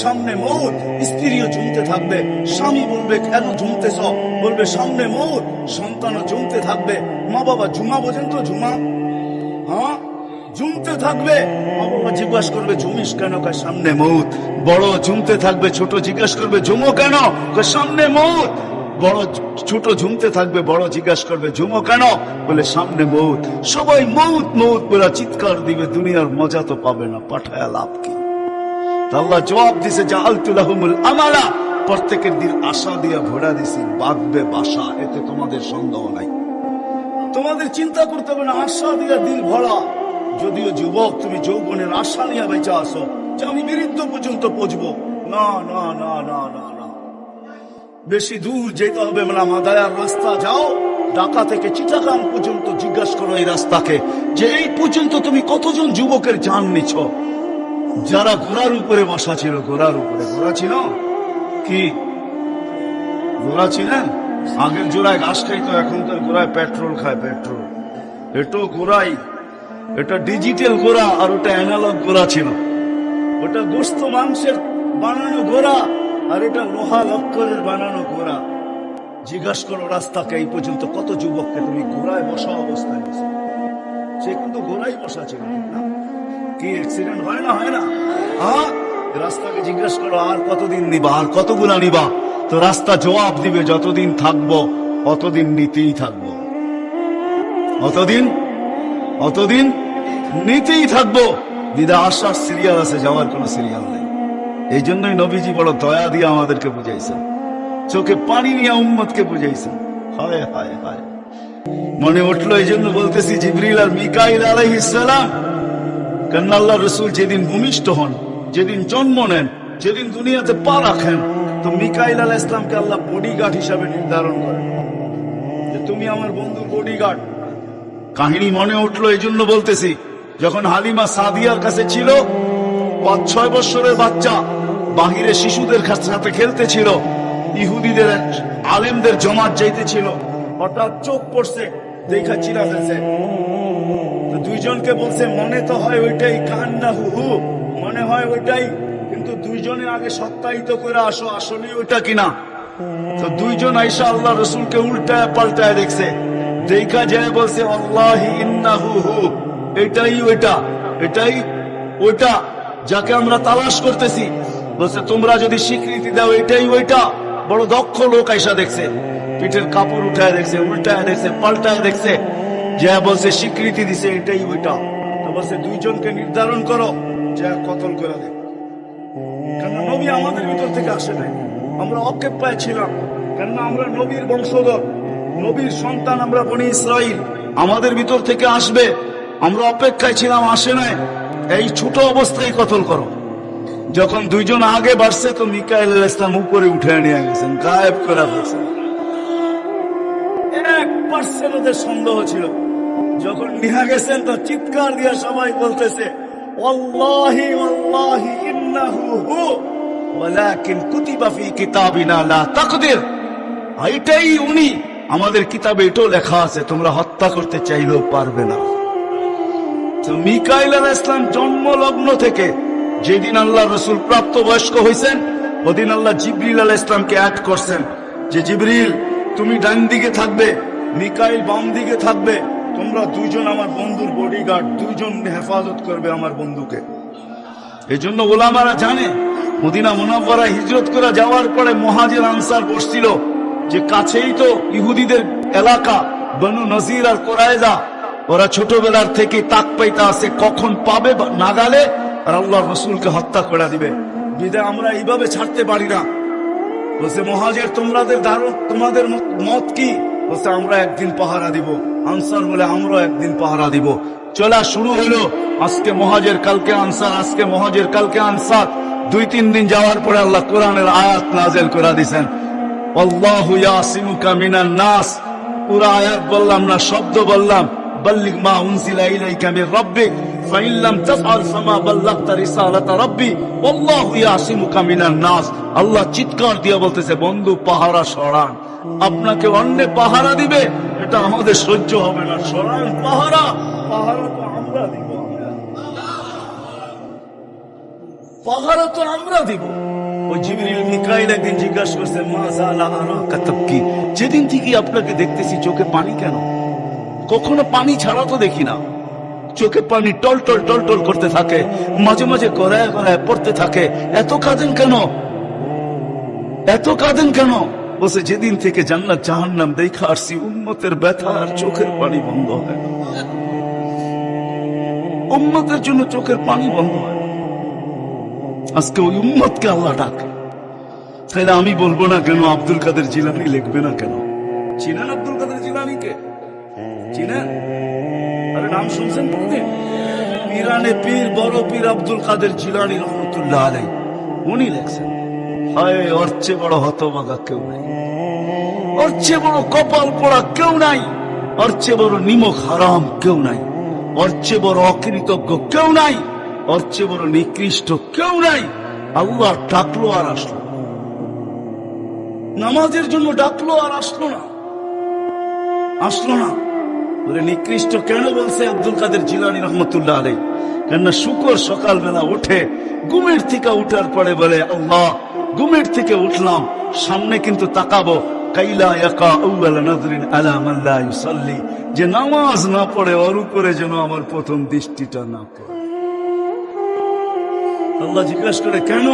সামনে মৌত, স্ত্রীও ঝুমতে থাকবে, স্বামী বলবে কেন ঝুমতেছ, বলবে সামনে মৌত, সন্তানও ঝুমতে থাকবে। মা বাবা ঝুমা বোঝেন তো, ঝুমা, হ্যাঁ ঝুমতে থাকবে, মা বাবা জিজ্ঞাসা করবে ঝুমিস কেন, সামনে মৌত। বড় ঝুমতে থাকবে, ছোট জিজ্ঞাসা করবে ঝুমো কেন, সামনে মৌত। বড় ছোট ঝুমতে থাকবে, বড় জিজ্ঞাসা করবে ঝুমো কেন, বলে সামনে মৌত। সবাই মৌত মৌত বলে চিৎকার দিবে, দুনিয়ার মজা তো পাবে না, পাঠায়া লাভ কি? আল্লাহ জবাব দিছে জাআলতু লাহুমুল আমালা, প্রত্যেকের দিন আশা দিয়া ভরা দিছি, বাঁধবে বাসা, এতে তোমাদের সন্দেহ নাই, তোমাদের চিন্তা করতে হবে না, আশা দিয়া দিল ভরা। যদিও যুবক, তুমি যৌবনের আশা নিয়ে বেঁচে আসো যে আমি বৃদ্ধ পর্যন্ত পৌঁছবো, না না না না না না, বেশি দূর যেতে হবে না, মাদায়ার রাস্তা যাও, ঢাকা থেকে চিটাগাং পর্যন্ত জিজ্ঞাসা করো এই রাস্তাকে যে এই পর্যন্ত তুমি কতজন যুবকের জান নিছ, যারা ঘোড়ার উপরে বসা ছিল, ঘোড়ার উপরে, ঘোড়া ছিল কি, ঘোড়া ছিলেন, আগের জোড়ায় ঘাস খাইতো, এখন তো ঘোড়ায় পেট্রোল খায়, পেট্রোল। এটাও ঘোড়াই, এটা ডিজিটাল ঘোড়া আর ওটা অ্যানালগ ঘোড়া ছিল। ওটা গোস্ত মাংসের বানানো ঘোড়া আর এটা লোহা লক্করের বানানো ঘোড়া। জিজ্ঞাসা করো রাস্তাকে এই পর্যন্ত কত যুবককে তুমি ঘোড়ায় বসা অবস্থায় বসে, সে কিন্তু ঘোড়াই বসা ছিল না, কি অ্যাক্সিডেন্ট হয় না, হয় না? হ্যাঁ, রাস্তাকে জিজ্ঞাসা করো আর কতদিন নিবা, আর কতগুলা নিবা, তো রাস্তা জবাব দিবে যতদিন থাকবো অতদিন নিতেই থাকবো, অতদিন অতদিন নিতেই থাকবো। বিদা আসার সিরিয়াল আছে, যাওয়ার কোন সিরিয়াল নেই। এই জন্যই নবীজি বড় দয়া দিয়ে আমাদেরকে বুঝাইছেন, চোখে পানি নিয়ে উম্মতকে বুঝাইছেন। হায় হায় হায়, মনে উঠলো, এই জন্য বলতেছি জিবরিল আর মিকাইল আলাইহিস সালাম, কারণ আল্লাহ রসুল যেদিন ভূমিষ্ঠ হন, যেদিন জন্ম নেন, যেদিন দুনিয়াতে পা রাখেন, তো মিকাইল আলাইহিস সালামকে আল্লাহ বডিগার্ড হিসাবে নির্ধারণ করেন যে তুমি আমার বন্ধুর বডিগার্ড। কাহিনী মনে উঠলো, এই জন্য বলতেছি, যখন হালিমা সাদিয়ার কাছে ছিল, 5-6 বছরের বাচ্চা বাহিরে শিশুদের সাথে খেলতেছিল, ইহুদিদের আলেমদের জমাত যাইতেছিল, হঠাৎ চোখ পড়ছে, দেখা চিরা ফেলছে। দুইজনকে বলছে মনে তো হয় ওইটাই, কান্না হু হু, মনে হয় ওইটাই, কিন্তু দুইজনে আগে সত্যায়িত করে আসো আসলে ওইটা কিনা। তো দুইজন আইসা আল্লাহ রসুলকে উল্টায় পাল্টায় দেখছে, দেখা যায় বলছে আল্লাহি ইন্নাহু হু, এটাই ওইটা, এটাই ওইটা যাকে আমরা তালাশ করতেছি। বলছে তোমরা যদি স্বীকৃতি দাও এটাই ওইটা। বড় দক্ষ লোক আইসা দেখছে, পিঠের কাপড় উঠায় দেখছে, উল্টায় দেখছে, পাল্টায় দেখছে, যা বলছে স্বীকৃতি দিছে এটাই ওইটা। তো বলছে দুইজনকে নির্ধারণ করো, যা কতল করে দেখ। কেন নবী আমাদের ভিতর থেকে আসে নাই, আমরা অক্ষেপায় ছিলাম, কেন আমরা নবীর বংশধর, নবীর সন্তান, আমরা বনি ইসরাইল, আমাদের ভিতর থেকে আসবে, আমরা অপেক্ষায় ছিলাম, আসে নাই। এই ছোট অবস্থায় কতল করো। যখন দুইজন আগে বাড়ছে, তো মিকাইল আলাইহিস সালাম উপরে উঠে নিয়ে গেছেন, গায়েব করে ফেলছেন। 1% ওদের সন্দেহ ছিল। যখন নিয়ে গেছেন তো চিৎকার দিয়ে সবাই বলতেছে ওয়াল্লাহি ওয়াল্লাহি ইন্নাহু হু ওয়ালাকিন কুতিবা ফি কিতাবিনা লা তাকদির, এটাই উনি, আমাদের কিতাবে এটাও লেখা আছে, তোমরা হত্যা করতে চাইলেও পারবে না। তো মিকাইল আলাইহিস সালাম জন্মলগ্ন থেকে যেদিন আল্লাহ রসুল প্রাপ্ত বয়স্ক হয়েছেন, ওদিন আল্লাহ জিবরিল আলাইহিস সালামকে অ্যাড করছেন যে জিবরিল তুমি ডান দিকে থাকবে, মিকাইল বাম দিকে থাকবে, তোমরা দুইজন আমার বন্ধুর বডিগার্ড, দুইজন হেফাজত করবে আমার বন্ধুকে। এই জন্য ওলামারা জানে, মদিনা মুনাওয়ারা হিজরত করে যাওয়ার পরে মুহাজির আনসার বসছিল যে কাছেই তো ইহুদিদের এলাকা, বনু নজির আর কোরাইজা, ওরা ছোটবেলার থেকে তাক পাইতে আছে কখন পাবে নাগালে আর আল্লাহ রসুলকে হত্যা করে দিবে। বিদায় আমরা এইভাবে ছাড়তে পারি না। বলছে মুহাজির তোমাদের মত কি? বলছে আমরা একদিন পাহারা দিব। আনসার বলে আমরাও একদিন পাহারা দিব। চলা শুরু হলো, আজকে মুহাজির কালকে আনসার, আজকে মুহাজির কালকে আনসার। 2-3 দিন যাওয়ার পরে আল্লাহ কোরআনের আয়াত নাযিল করে দিয়েছেন, আল্লাহু ইয়াসিমুকা মিনান নাস। পুরো আয়াত বললাম না, শব্দ বললাম, বাল্লিগ মা উনজিলা ইলাইকা মির রাব্বিক ফাইন লাম তাফআল ফামা বাল্লাগতা রিসালাতা রাব্বি ওয়াল্লাহু ইয়াসিমুকা মিনান নাস। আল্লাহ চিৎকার দিয়ে বলতেছে, বন্ধু পাহারা সরান, আপনাকে অন্য পাহারা দিবে, এটা আমাদের সহ্য হবে না, সরান পাহারা। পাহারা তো আমরা দিব, পাহারা তো আমরা দিব। ওই জিবরিল মিকাইল একদিন জিজ্ঞাসা করছে, মা যালা আরাকা তাবকি, যেদিন থেকে আপনাকে দেখতেছি চোখে পানি কেন? কখনো পানি ছাড়া তো দেখি না। চোখে পানি টলটল টলটল করতে থাকে, মাঝে মাঝে গড়ায় গড়ায় পড়তে থাকে, এত কাঁদেন কেন? এত কাঁদেন কেন? বসে যেদিন থেকে জান্নাত জাহান্নাম দেখা আসছি, উম্মতের ব্যথা আর চোখের পানি বন্ধ হয় না। উম্মতের জন্য চোখের পানি বন্ধ হয়। আজকে ওই উম্মতকে আল্লাহ ডাকে। তাহলে আমি বলবো না কেন আব্দুল কাদের জিলানী লিখবে না কেন? চিনেন আব্দুল কাদের জিলানীকে? চিনেন? আরে নাম শুনছেন কোনদিন? পীরানে পীর বড় পীর আব্দুল কাদের জিলানী রহমতুল্লাহ আলাইহি উনি লেখছেন, হায় ওর চেয়ে বড় হতভাগা কেউ নাই, ওর চেয়ে বড় কপাল পোড়া কেউ নাই, ওর চেয়ে বড় নিমক হারাম কেউ নাই, ওর চেয়ে বড় অকৃতজ্ঞ কেউ নাই, ওর চেয়ে বড় নিকৃষ্ট কেউ নাই। আল্লাহ ডাকলো আর আসলো, নামাজের জন্য ডাকলো আর আসলো না, আসলো না। বলে নিকৃষ্ট কেন বলছে আব্দুল কাদের জিলানী রহমতুল্লাহ আলাইহি? কেননা শুকর সকালবেলা উঠে, ঘুমের থেকে উঠার পরে বলে, আল্লাহ ঘুমের থেকে উঠলাম, সামনে কিন্তু তাকাবো, কাইলা ইয়াকা আউয়ালা নাযরিন আলা মান লা ইউসাল্লি, যে নামাজ না পড়ে ওর উপরে যেন আমার প্রথম দৃষ্টিটা না পড়ে। আল্লাহ জিজ্ঞাসা করে, কেন?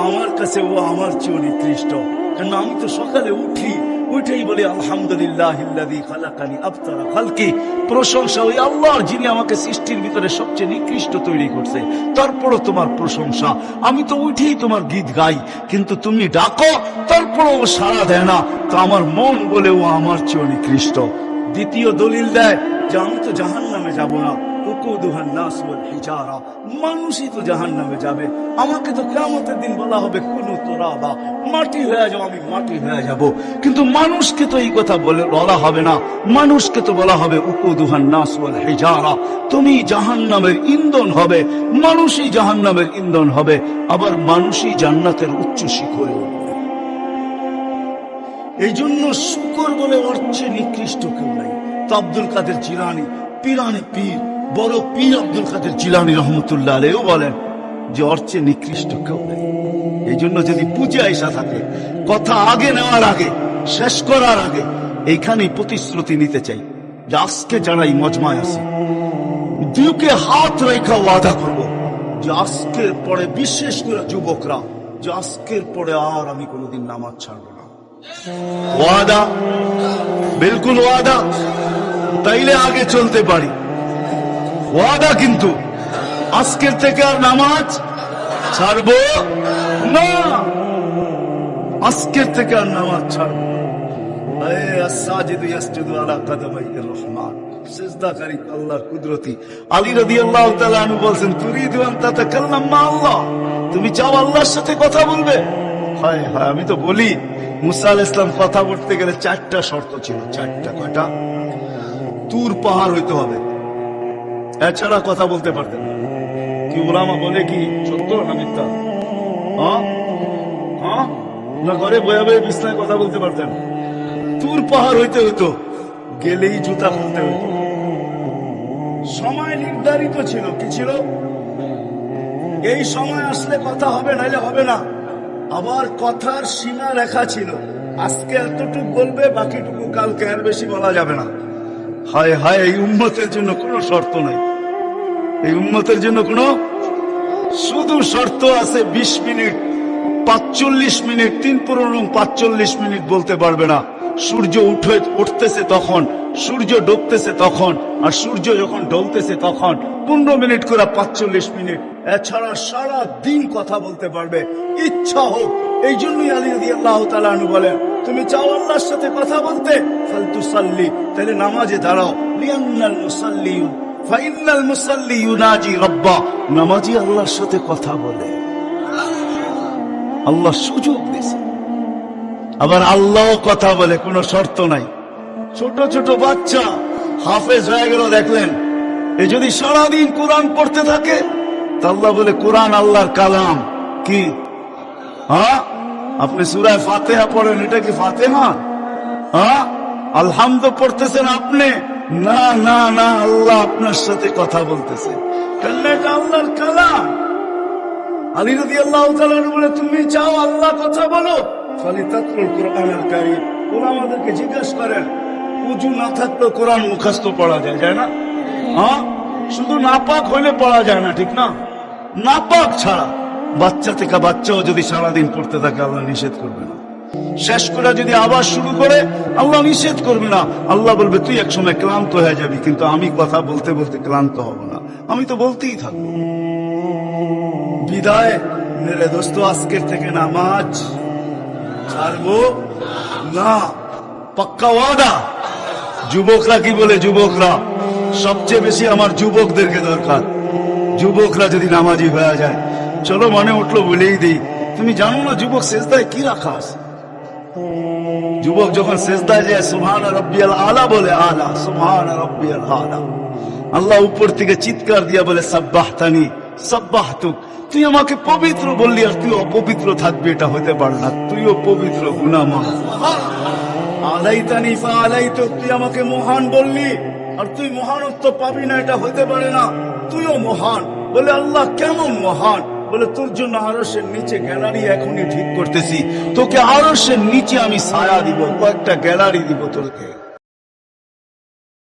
আমার কাছে ও আমার চেয়ে নিকৃষ্ট। কেন? আমি তো সকালে উঠি, উঠেই বলি আলহামদুলিল্লাহিল্লাযী খালাকানি আবতারা খালকি, প্রশংসা ওই আল্লাহর যিনি আমাকে সৃষ্টির ভিতরে সবচেয়ে নিকৃষ্ট তৈরি করছে, তারপরও তোমার প্রশংসা। আমি তো উঠেই তোমার গীত গাই, কিন্তু তুমি ডাকো তারপরও ও সাড়া দেয় না, তো আমার মন বলে ও আমার চেয়ে নিকৃষ্ট। দ্বিতীয় দলিল দেয় যে আমি তো জাহান্নামে যাব না, মানুষই তো জাহান্নামে যাবে, আমাকে তো কিয়ামতের দিন বলা হবে কুনু তুরাবা, মাটি হয়ে যাও, আমি মাটি হয়ে যাব। কিন্তু মানুষকে তো এই কথা বলা হবে না, মানুষকে তো বলা হবে উকুদুহান নাস ওয়াল হিজারা, তুমি জাহান্নামের ইন্ধন হবে, মানুষই জাহান্নামের ইন্ধন হবে, আবার মানুষই জান্নাতের উচ্চ শিখরে উঠবে। এই জন্য শুকর বলে ওর চেয়ে নিকৃষ্ট কেউ নাই। তো আব্দুল কাদের জিলানী পীরানে পীর বড় পীর আব্দুল কাদের জিলানী রহমতুল্লাহ আলাইহি বলেন যে ওর চেয়ে নিকৃষ্ট কেউ নেই। এই জন্য যদি পূজা এসা থাকে, কথা আগে নেওয়ার আগে, শেষ করার আগে এইখানেই প্রতিশ্রুতি নিতে চাই যে আজকে যারা এই মজমায় আছে, দুকে হাত রেখা ওয়াদা করব যে আজকের পরে, বিশেষ করে যুবকরা, যে আজকের পরে আর আমি কোনোদিন নামাজ ছাড়বো না। ওয়াদা, বিলকুল ওয়াদা, তাইলে আগে চলতে পারি। ওয়াদা কিন্তু আজকের থেকে আর নামাজ ছাড়বো না, আজকের থেকে আর নামাজ ছাড়বো না। আল্লাহর কুদরতি। আলী রাদিয়াল্লাহু তাআলা আনহু বলছেন, তুরিদু আন তাতাকাল্লাম মা আল্লাহ, তুমি চাও আল্লাহর সাথে কথা বলবে? হায় হায়, আমি তো বলি মুসা আলাইহিস সালাম কথা বলতে গেলে 4টা শর্ত ছিল। 4টা। কয়টা? তুর পাহাড় হইতে হবে, এছাড়া কথা বলতে পারতেন না। কি ওলামা বলে কি সত্য না মিথ্যা? না ঘরে বয়ে বয়ে বিছনায় কথা বলতে পারতেন? তুর পাহাড় হইতে হইতো, গেলেই জুতা খুলতে হইতো। সময় নির্ধারিত ছিল, কি ছিল? এই সময় আসলে কথা হবে, নাইলে হবে না। আবার কথার সীমা রেখা ছিল, আজকে এতটুকু বলবে, বাকিটুকু কালকে, আর বেশি বলা যাবে না। হায় হায়, এই উম্মতের জন্য কোনো শর্ত নাই, এই উম্মতের জন্য কোনো শুধু শর্ত আছে 20 মিনিট, 45 মিনিট, 3-45 মিনিট বলতে পারবে না। সূর্য উঠতেছে তখন, সূর্য ডুবতেছে তখন, আর সূর্য যখন ঢলতেছে তখন 15 মিনিট করে 45 মিনিট। এছাড়া সারা দিন কথা বলতে পারবে, ইচ্ছা হোক। এই জন্যই আলী রাদিয়াল্লাহু তাআলা আনহু বলেন, তুমি চাও আল্লাহর সাথে কথা বলতে, ফালতুসাল্লি, তাহলে নামাজে দাঁড়াও। লিআন্নাল মুসাল্লি ফাইন্নাল মুসাল্লি ইউনাজি রাব্বা, নামাজি আল্লাহর সাথে কথা বলে। আল্লাহ সুযোগ দিয়েছে, আবার আল্লাহ কথা বলে, কোনো শর্ত নাই। ছোট ছোট বাচ্চা হাফেজ হয়ে গেল, দেখলেন এ যদি সারাদিন কোরআন পড়তে থাকে তা আল্লাহ বলে কোরআন আল্লাহর কালাম। কি হ্যাঁ, আপনি সূরা ফাতিহা পড়েন, এটা কি ফাতিহা? হ্যাঁ, আলহামদু পড়তেছেন আপনি, না না না, আল্লাহ আপনার সাথে কথা বলতেছে, কারণ এটা আল্লাহর কালাম। আলী রাদিয়াল্লাহু তাআলা বলে তুমি চাও আল্লাহ কথা বলো, ফালিতাতলুল কুরআনুল কারীম। ওরা আমাদেরকে জিজ্ঞেস করেন উযু না থাকলেও কোরআন মুখস্থ পড়া যায়, যায় না? হ্যাঁ, শুধু নাপাক হইলে পড়া যায় না, ঠিক না? নাপাক ছাড়া বাচ্চা থেকে বাচ্চাও যদি সারাদিন পড়তে থাকে আল্লাহ নিষেধ করবে না। শেষ করে যদি আবার শুরু করে আল্লাহ নিষেধ করবে না। আল্লাহ বলবে তুই একসময় ক্লান্ত হয়ে যাবি, কিন্তু আমি কথা বলতে বলতে ক্লান্ত হব না, আমি তো বলতেই থাকবো। বিদায় মেরে দোস্ত, আজকের থেকে নামাজ ছাড়বো না, পাক্কা ওয়াদা। যুবকরা কি বলে? যুবকরা সবচেয়ে বেশি আমার যুবকদেরকে দরকার। যুবকরা যদি নামাজি হয়ে যায়, চলো মনে উঠলো বলেই দিই, তুমি জানো না যুবক সেজদায় কি রাখা আছে? যুবক যখন সেজদায় যায় সুবহান রাব্বিয়াল আলা বলে, আলা সুবহান রাব্বিয়াল আলা, আল্লাহ উপর থেকে চিৎকার দিয়া বলে সাব্বাহতানি সাব্বাহতুক, তুই আমাকে পবিত্র বললি আর তুই অপবিত্র থাকবি, এটা হতে পারে না, তুইও পবিত্র, গুনাহ মাফ। আলাইতানি ফাআলাইতুক, তুই আমাকে মহান বললি আর তুই মহানত্ব পাবি না, এটা হতে পারে না, তুইও মহান। বলে আল্লাহ কেমন মহান? বলে তোর জন্য আরশের নিচে গ্যালারি এখনই ঠিক করতেছি, তোকে আরশের নিচে আমি ছায়া দিব, কয়েকটা গ্যালারি দিব তোকে।